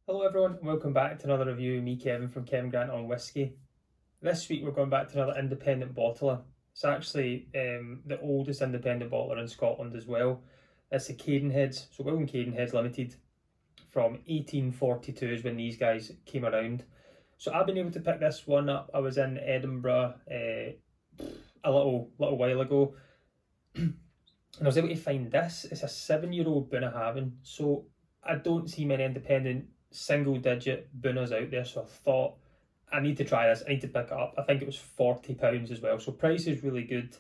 Hello everyone, and welcome back to another review. Me, Kevin from Kevin Grant on Whiskey. This week we're going back to another independent bottler. It's actually the oldest independent bottler in Scotland as well. It's the Cadenheads, so William Cadenheads Limited from 1842 is when these guys came around. So I've been able to pick this one up. I was in Edinburgh a little while ago and I was able to find this. It's a 7-year-old Bunnahabhain, so I don't see many independent single-digit Bunnas out there, so I thought I need to try this. I need to pick it up. I think it was £40 as well, so price is really good.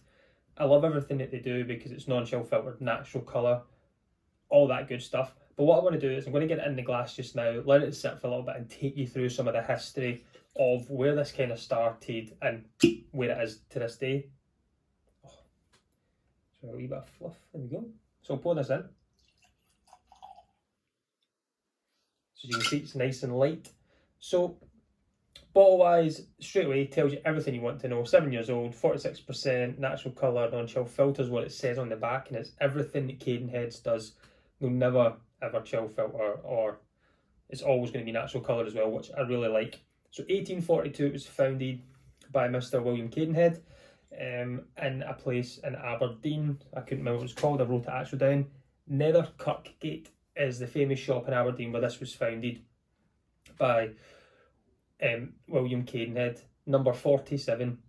I love everything that they do because it's non-chill filtered, natural colour, all that good stuff. But what I want to do is I'm going to get it in the glass just now, let it sit for a little bit and take you through some of the history of where this kind of started and where it is to this day. So a wee bit of fluff, there we go. So I'll pour this in. So you can see it's nice and light. So bottle wise, straight away tells you everything you want to know. 7 years old, 46% natural colour, non-chill filters, what it says on the back, and it's everything that Cadenheads does. They'll never ever chill filter, or it's always going to be natural colour as well, which I really like. So 1842 it was founded by Mr. William Cadenhead in a place in Aberdeen. I couldn't remember what it was called, I wrote it actually down. Netherkirkgate is the famous shop in Aberdeen where this was founded by William Cadenhead. Number 47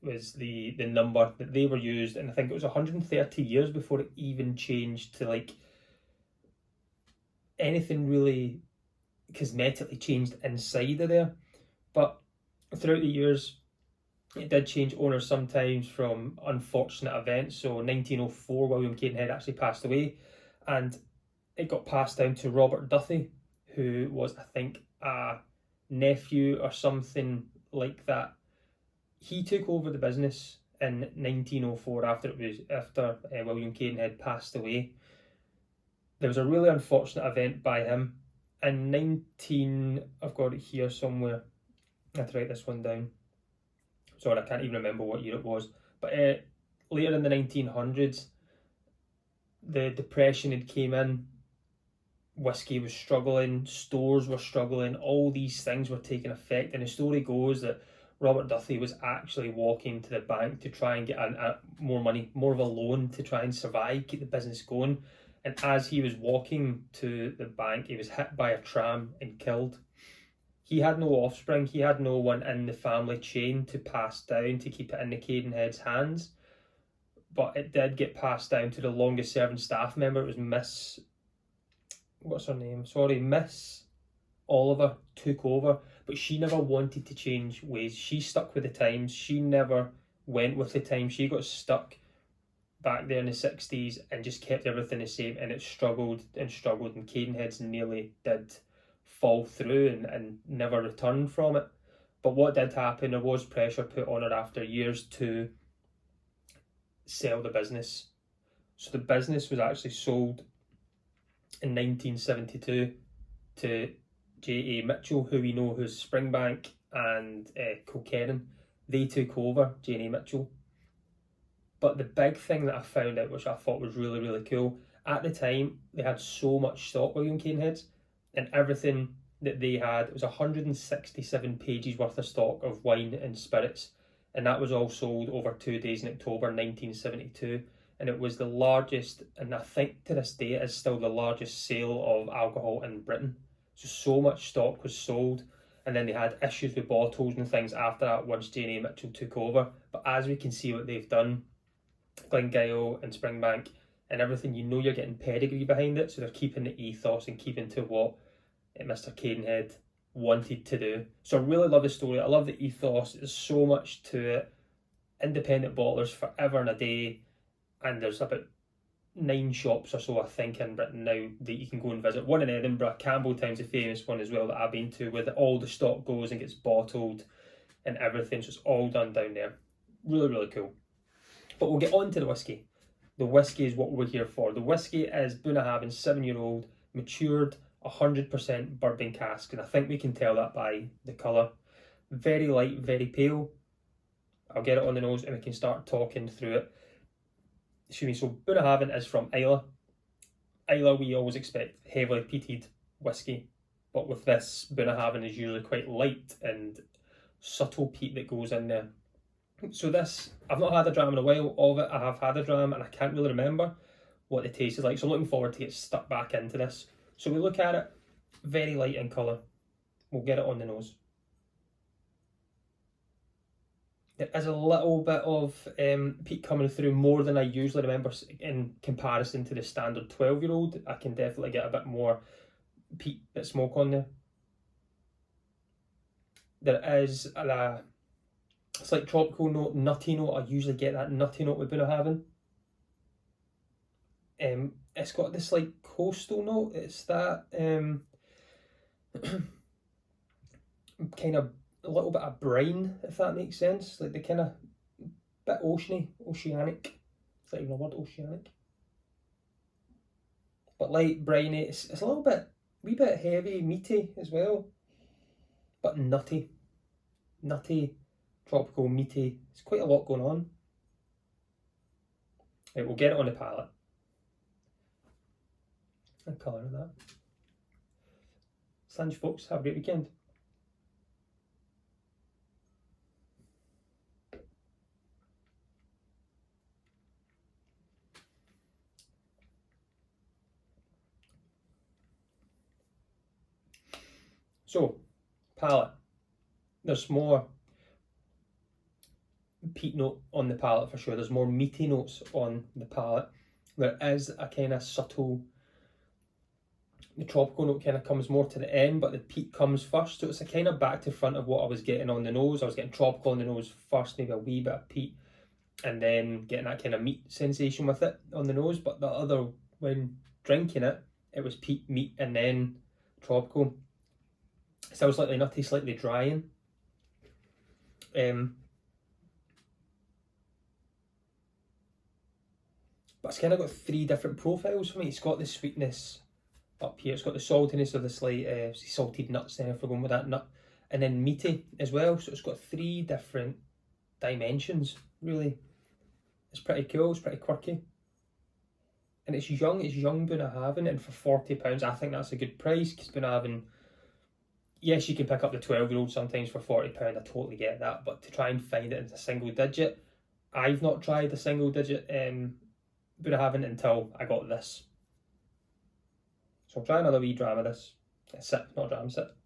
was the number that they were used, and I think it was 130 years before it even changed to like anything really cosmetically changed inside of there. But throughout the years it did change owners sometimes from unfortunate events. So 1904 William Cadenhead actually passed away, and it got passed down to Robert Duthie, who was, I think, a nephew or something like that. He took over the business in 1904 after William Cadenhead passed away. There was a really unfortunate event by him in I've got it here somewhere. I have to write this one down. Sorry, I can't even remember what year it was. But later in the 1900s, the Depression had came in. Whiskey was struggling, stores were struggling, all these things were taking effect, and the story goes that Robert Duthie was actually walking to the bank to try and get more money, more of a loan to try and survive, keep the business going. And as he was walking to the bank, he was hit by a tram and killed. He had no offspring, he had no one in the family chain to pass down to keep it in the Cadenheads' hands, but it did get passed down to the longest serving staff member. It was Miss Oliver took over, but she never wanted to change ways. She stuck with the times. She never went with the times. She got stuck back there in the 60s and just kept everything the same, and it struggled and struggled, and Cadenheads nearly did fall through and never returned from it. But what did happen, there was pressure put on her after years to sell the business. So the business was actually sold in 1972 to J.A. Mitchell, who we know who's Springbank and Kilkerran. They took over J.A. Mitchell. But the big thing that I found out, which I thought was really, really cool, at the time they had so much stock, William Cadenheads, and everything that they had, it was 167 pages worth of stock of wine and spirits, and that was all sold over 2 days in October 1972. And it was the largest, and I think to this day it is still the largest sale of alcohol in Britain. So much stock was sold, and then they had issues with bottles and things after that once J.A. Mitchell took over. But as we can see what they've done, Glengyle and Springbank and everything, you know you're getting pedigree behind it, so they're keeping the ethos and keeping to what Mr. Cadenhead wanted to do. So I really love the story, I love the ethos, there's so much to it. Independent bottlers forever and a day. And there's about 9 shops or so, I think, in Britain now that you can go and visit. One in Edinburgh, Campbelltown's a famous one as well that I've been to, where all the stock goes and gets bottled and everything. So it's all done down there. Really, really cool. But we'll get on to the whiskey. The whiskey is what we're here for. The whiskey is Bunnahabhain, 7-year-old, matured, 100% bourbon cask. And I think we can tell that by the colour. Very light, very pale. I'll get it on the nose and we can start talking through it. So Bunnahabhain is from Islay. Islay, we always expect heavily peated whiskey. but with this, Bunnahabhain is usually quite light and subtle peat that goes in there. So this, I've not had a dram in a while of it. I have had a dram and I can't really remember what the taste is like. So I'm looking forward to get stuck back into this. So we look at it, very light in colour. We'll get it on the nose. There is a little bit of peat coming through, more than I usually remember in comparison to the standard 12-year-old. I can definitely get a bit more peat, bit smoke on there. There is a slight tropical note, nutty note. I usually get that nutty note with Bunnahabhain. It's got this like coastal note. It's that kind of a little bit of brine, if that makes sense. Like the kind of bit oceany, oceanic. Is that even a word, oceanic? But light, briny. It's a little bit, wee bit heavy, meaty as well. But nutty. Nutty, tropical, meaty. It's quite a lot going on. Right, we'll get it on the palate. And colour of that. Thanks, folks. Have a great weekend. So, palate. There's more peat note on the palate for sure. There's more meaty notes on the palate. There is a kind of subtle, the tropical note kind of comes more to the end, but the peat comes first. So it's a kind of back to front of what I was getting on the nose. I was getting tropical on the nose first, maybe a wee bit of peat, and then getting that kind of meat sensation with it on the nose. But the other, when drinking it, it was peat, meat, and then tropical. Still slightly nutty, slightly drying. But it's kind of got three different profiles for me. It's got the sweetness up here. It's got the saltiness of the slight salted nuts then, if we're going with that nut. And then meaty as well. So it's got three different dimensions, really. It's pretty cool. It's pretty quirky. And it's young Bunnahabhain. And for £40, I think that's a good price, because Bunnahabhain, yes, you can pick up the 12-year-old sometimes for £40, I totally get that, but to try and find it in a single digit, I've not tried a single digit Bunnahabhain until I got this. So I'll try another wee dram of this, sip, not dram, sip,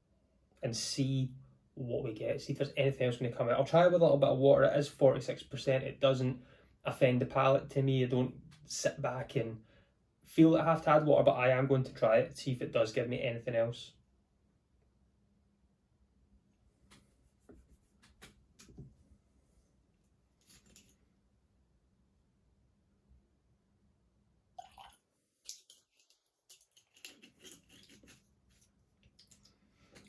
and see what we get, see if there's anything else going to come out. I'll try with a little bit of water. It is 46%, it doesn't offend the palate to me. I don't sit back and feel that I have to add water, but I am going to try it, see if it does give me anything else.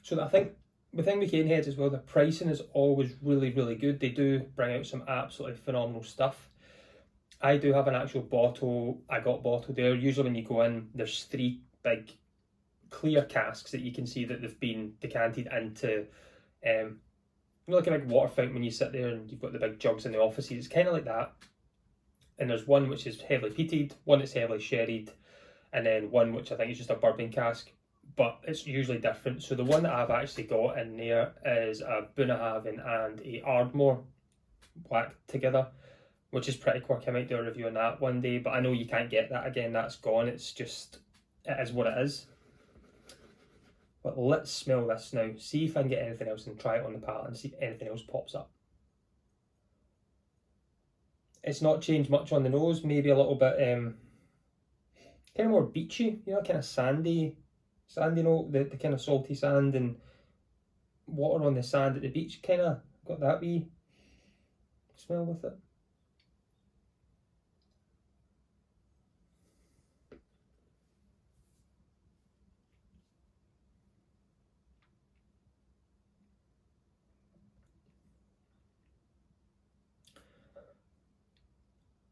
So I think the thing with Cadenheads as well, the pricing is always really, really good. They do bring out some absolutely phenomenal stuff. I do have an actual bottle. I got bottled there. Usually when you go in, there's three big clear casks that you can see that they've been decanted into, you know, like a big water fountain when you sit there and you've got the big jugs in the offices. It's kind of like that. And there's one which is heavily peated, one that's heavily sherried, and then one which I think is just a bourbon cask. But it's usually different. So the one that I've actually got in there is a Bunnahabhain and a Ardmore black together, which is pretty quick. I might do a review on that one day, but I know you can't get that again. That's gone. It's just, it is what it is. But let's smell this now. See if I can get anything else and try it on the palate and see if anything else pops up. It's not changed much on the nose. Maybe a little bit kind of more beachy, you know, kind of sandy note, the kind of salty sand and water on the sand at the beach, kind of got that wee smell with it.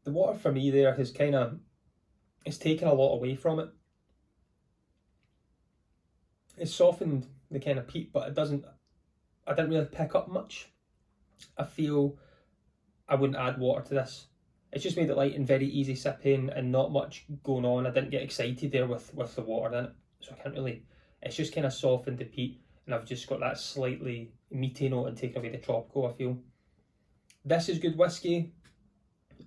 The water for me there has kind of, it's taken a lot away from it. It's softened the kind of peat, but I didn't really pick up much. I feel I wouldn't add water to this. It's just made it light and very easy sipping and not much going on. I didn't get excited there with the water in it, so I can't really It's just kind of softened the peat, and I've just got that slightly meaty note and taken away the tropical, I feel. This is good whiskey.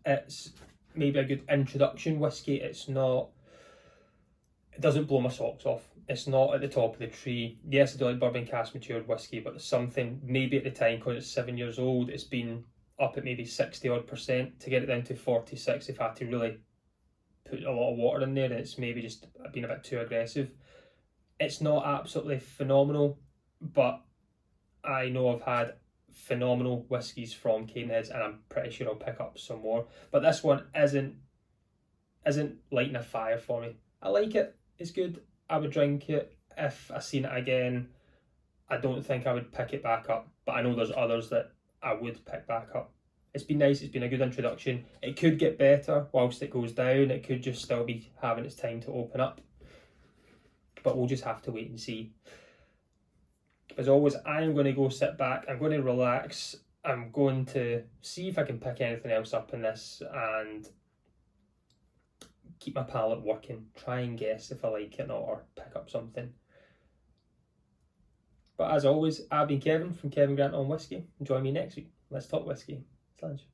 It's maybe a good introduction whiskey. It's not, it doesn't blow my socks off. It's not at the top of the tree. Yes, I do like bourbon cask matured whiskey, but there's something, maybe at the time, because it's 7 years old, it's been up at maybe 60 odd percent. To get it down to 46, if I had to really put a lot of water in there, and it's maybe just been a bit too aggressive. It's not absolutely phenomenal, but I know I've had phenomenal whiskies from Cadenheads, and I'm pretty sure I'll pick up some more. But this one isn't lighting a fire for me. I like it. It's good. I would drink it if I seen it again. I don't think I would pick it back up, but I know there's others that I would pick back up. It's been nice. It's been a good introduction. It could get better whilst it goes down. It could just still be having its time to open up, but we'll just have to wait and see. As always, I'm going to go sit back. I'm going to relax. I'm going to see if I can pick anything else up in this and keep my palate working. Try and guess if I like it or not, or pick up something. But as always, I've been Kevin from Kevin Grant on Whiskey. Join me next week. Let's talk whiskey. Slange.